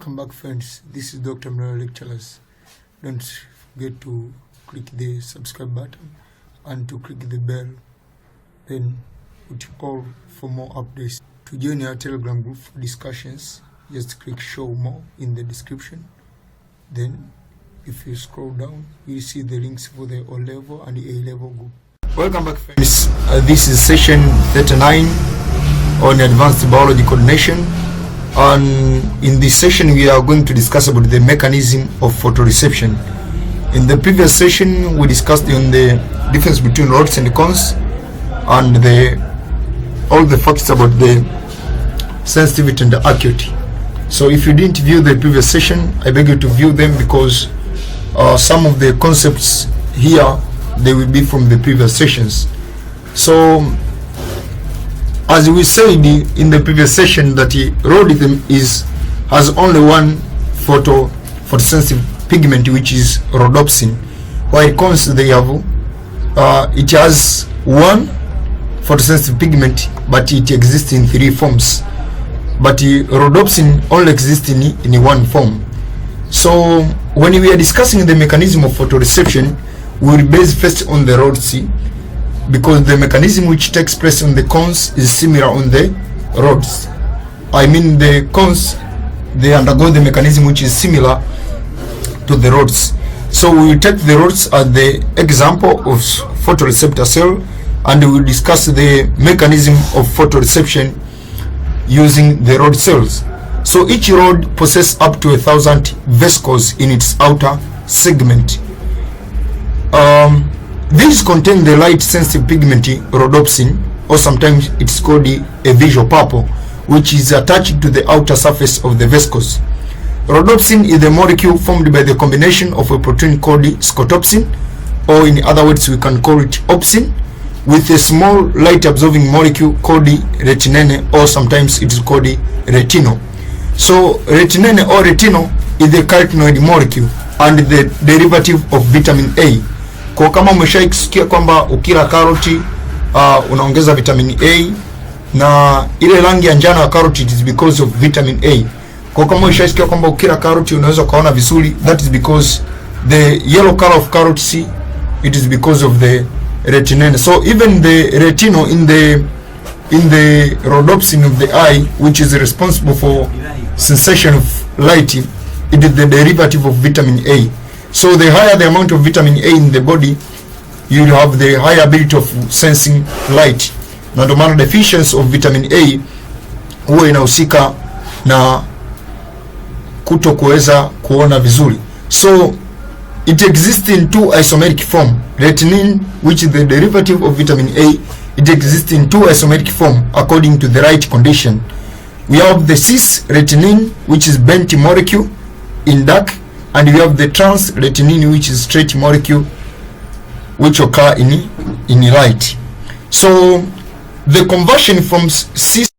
Welcome back, friends. This is Dr. Mlolo Lecturers. Don't forget to click the subscribe button and to click the bell, then put all for more updates. To join our Telegram group for discussions, just click show more in the description. Then if you scroll down, you'll see the links for the O level and the A level group. Welcome back, friends. This is session 39 on advanced biology coordination. And in this session we are going to discuss about the mechanism of photoreception. In the previous session we discussed on the difference between rods and cones and all the facts about the sensitivity and the acuity. So if you didn't view the previous session, I beg you to view them, because some of the concepts here, they will be from the previous sessions. So as we said in the previous session, that rhodithm has only one photosensitive pigment, which is rhodopsin, while cones they have it has one photosensitive pigment, but it exists in three forms. But rhodopsin only exists in one form. So when we are discussing the mechanism of photoreception, we will base first on the rods, because the mechanism which takes place on the cones is similar on the rods. I mean, the cones, they undergo the mechanism which is similar to the rods. So we will take the rods as the example of photoreceptor cell, and we will discuss the mechanism of photoreception using the rod cells. So each rod possesses up to 1,000 vesicles in its outer segment. These contain the light sensitive pigment rhodopsin, or sometimes it's called a visual purple, which is attached to the outer surface of the vesicles. Rhodopsin is the molecule formed by the combination of a protein called scotopsin, or in other words we can call it opsin, with a small light absorbing molecule called retinene, or sometimes it is called retinol. So retinene or retinol is the carotenoid molecule and the derivative of vitamin A. Kwa kama umeshaisikia kwamba ukila karoti unaongeza vitamin A, na ile rangi ya njano ya karoti, it is because of vitamin A. Kwa kama umeshaisikia kwamba ukila karoti unaweza kaona vizuri, that is because the yellow color of carrot C, it is because of the retinene. So even the retinol in the rhodopsin of the eye, which is responsible for sensation of light, it is the derivative of vitamin A. So the higher the amount of vitamin A in the body, you will have the higher ability of sensing light. Na ndio maana deficiency of vitamin A huwa inahusika na kutokuweza kuona vizuri. So it exists in two isomeric form. Retinine, which is the derivative of vitamin A, it exists in two isomeric form according to the right condition. We have the cis-retinine, which is bent molecule in dark, and we have the trans-retinine, which is straight molecule, which occur in light. So the conversion from cis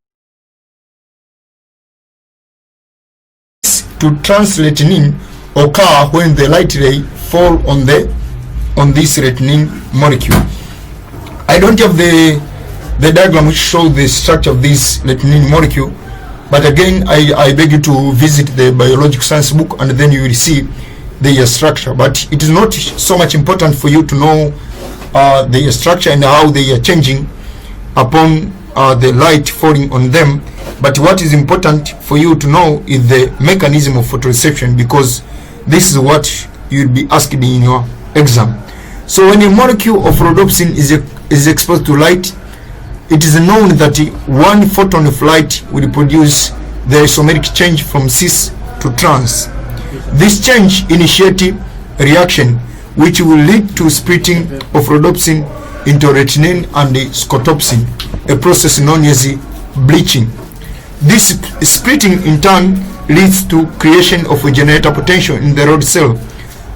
to trans-retinine occur when the light ray fall on this retinine molecule. I don't have the diagram which shows the structure of this retinine molecule, but again I beg you to visit the biological science book, and then you will see their structure. But it is not so much important for you to know their structure and how they are changing upon the light falling on them. But what is important for you to know is the mechanism of photoreception, because this is what you will be asked in your exam. So when a molecule of rhodopsin is exposed to light, it is known that one photon of light will produce the isomeric change from cis to trans. This change initiates reaction which will lead to splitting of rhodopsin into retinine and scotopsin, a process known as bleaching. This splitting in turn leads to creation of a generator potential in the rod cell,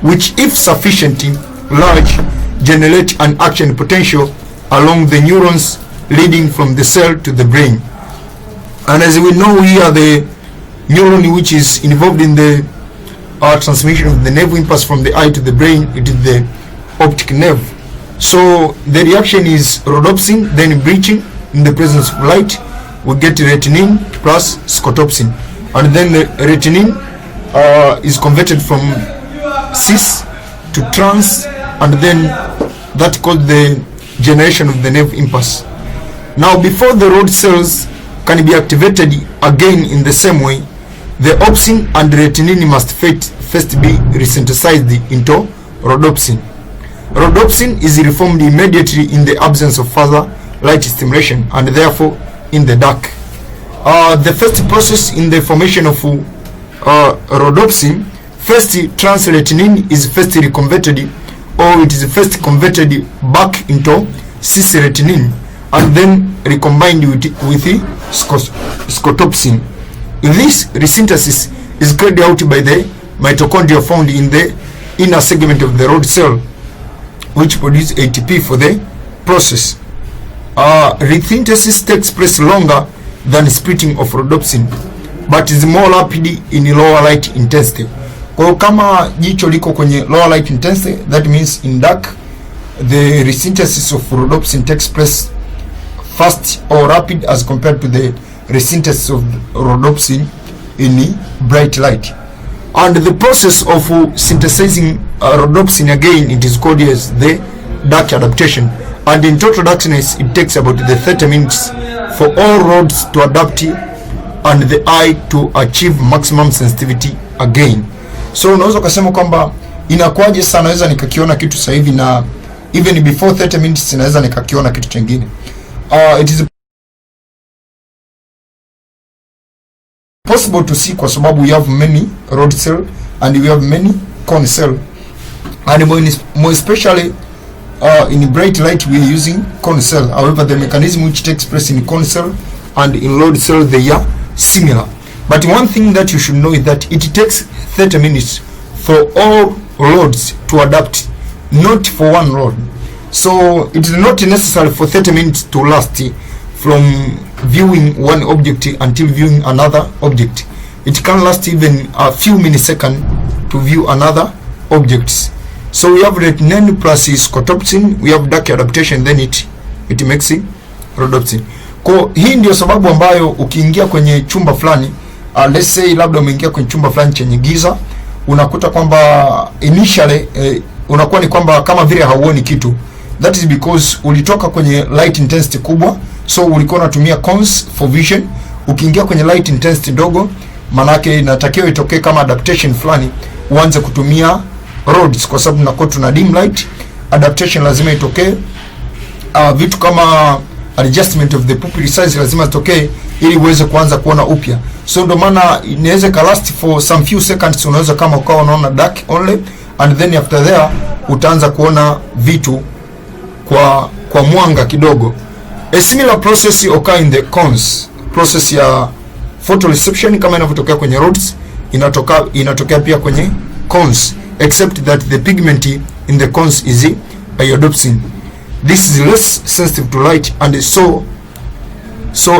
which, if sufficiently large, generate an action potential along the neurons leading from the cell to the brain. And as we know here, the neuron which is involved in the transmission of the nerve impulse from the eye to the brain, it is the optic nerve. So the reaction is rhodopsin, then bleaching in the presence of light, we get retinine plus scotopsin, and then the retinine is converted from cis to trans, and then that called the generation of the nerve impulse. Now, before the rod cells can be activated again in the same way, the opsin and retinine must first be resynthesized into rhodopsin. Rhodopsin is reformed immediately in the absence of further light stimulation, and therefore in the dark. The first process in the formation of rhodopsin, first trans-retinine is first reconverted, or it is first converted back into cis-retinine, and then recombined with scotopsin. This resynthesis is carried out by the mitochondria found in the inner segment of the rod cell, which produce ATP for the process. Resynthesis takes place longer than splitting of rhodopsin, but is more rapid in lower light intensity. Kwa kama jicho liko kwenye lower light intensity, that means in dark, the resynthesis of rhodopsin takes place fast or rapid as compared to the resynthesis of rhodopsin in bright light. And the process of synthesizing rhodopsin, again, it is called as the dark adaptation. And in total darkness, it takes about the 30 minutes for all rods to adapt and the eye to achieve maximum sensitivity again. So unaweza kusema kwamba inakuwaje sana, naweza nikakiona kitu sasa hivi na even before 30 minutes naweza nikakiona kitu kingine. It is possible to see kwa sababu we have many rod cell and we have many cone cell, and more especially in bright light we are using cone cell. However, the mechanism which takes place in cone cell and in rod cell, they are similar. But one thing that you should know is that it takes 30 minutes for all rods to adapt, not for one rod. So it is not necessary for 30 minutes to last from viewing one object until viewing another object. It can last even a few milliseconds to view another objects. So we have retinine plus scotopsin, we have dark adaptation, then it makes rhodopsin. Kwa hii ndio sababu ambayo ukiingia kwenye chumba fulani, let's say labda umeingia kwenye chumba fulani chenye giza, unakuta kwamba initially unakuwa ni kwamba kama vile hauoni kitu. That is because ulitoka kwenye light intensity kubwa, so ulikuwa unatumia cones for vision. Ukiingia kwenye light intensity dogo, manake inatakiwa itokee kama adaptation fulani, uanze kutumia rods, kwa sababu tunakuwa tuna dim light. Adaptation lazima itokee, vitu kama adjustment of the pupil size lazima itokee ili uweze kuanza kuona upya. So ndio maana inaweza ka last for some few seconds, unaweza kama ukawa unaona dark only, and then after there utaanza kuona vitu kwa mwanga kidogo. A similar process occur in the cones. Process ya photoreception kama inavyotokea kwenye rods inatokea pia kwenye cones, except that the pigment in the cones is iodopsin. This is less sensitive to light, and so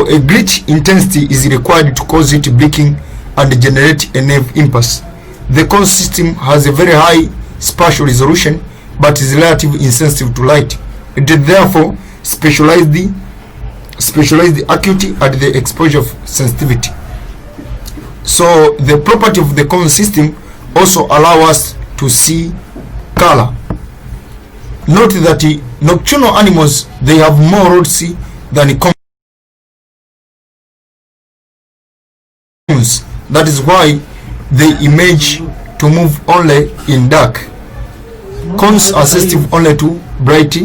a great intensity is required to cause it blinking and generate a nerve impulse. The cone system has a very high spatial resolution but is relatively insensitive to light. It is therefore specialized acuity at the exposure of sensitivity. So the property of the cone system also allow us to see color. Note that nocturnal animals, they have more rods than cones. That is why they emerge to move only in dark. Cones are sensitive only to bright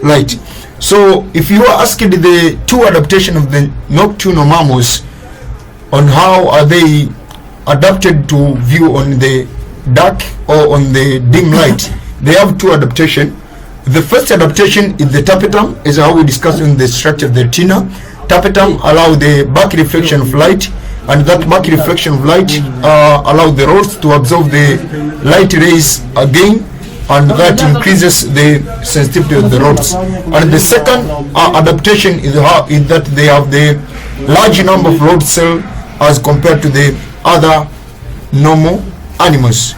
light. So if you are asked the two adaptation of the nocturnal mammals on how are they adapted to view on the dark or on the dim light, they have two adaptation. The first adaptation is the tapetum, is how we discussed in the structure of the retina. Tapetum allow the back reflection of light, and that back reflection of light allow the rods to absorb the light rays again, and that increases the sensitivity of the rods. And the second adaptation is that they have the large number of rod cells as compared to the other normal animals.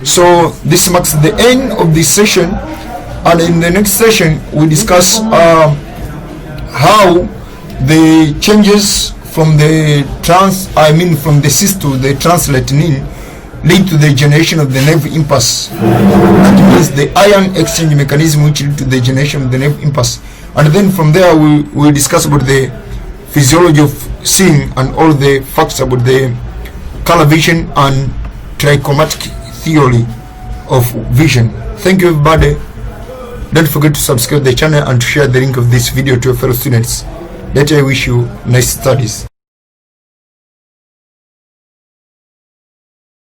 So this marks the end of this session, and in the next session we discuss how the changes from the from the cis to the trans-retinine lead to the generation of the nerve impulse. That means the ion exchange mechanism which lead to the generation of the nerve impulse. And then from there we will discuss about the physiology of seeing and all the facts about the color vision and trichromatic theory of vision. Thank you everybody. Don't forget to subscribe the channel and to share the link of this video to your fellow students. That I wish you nice studies.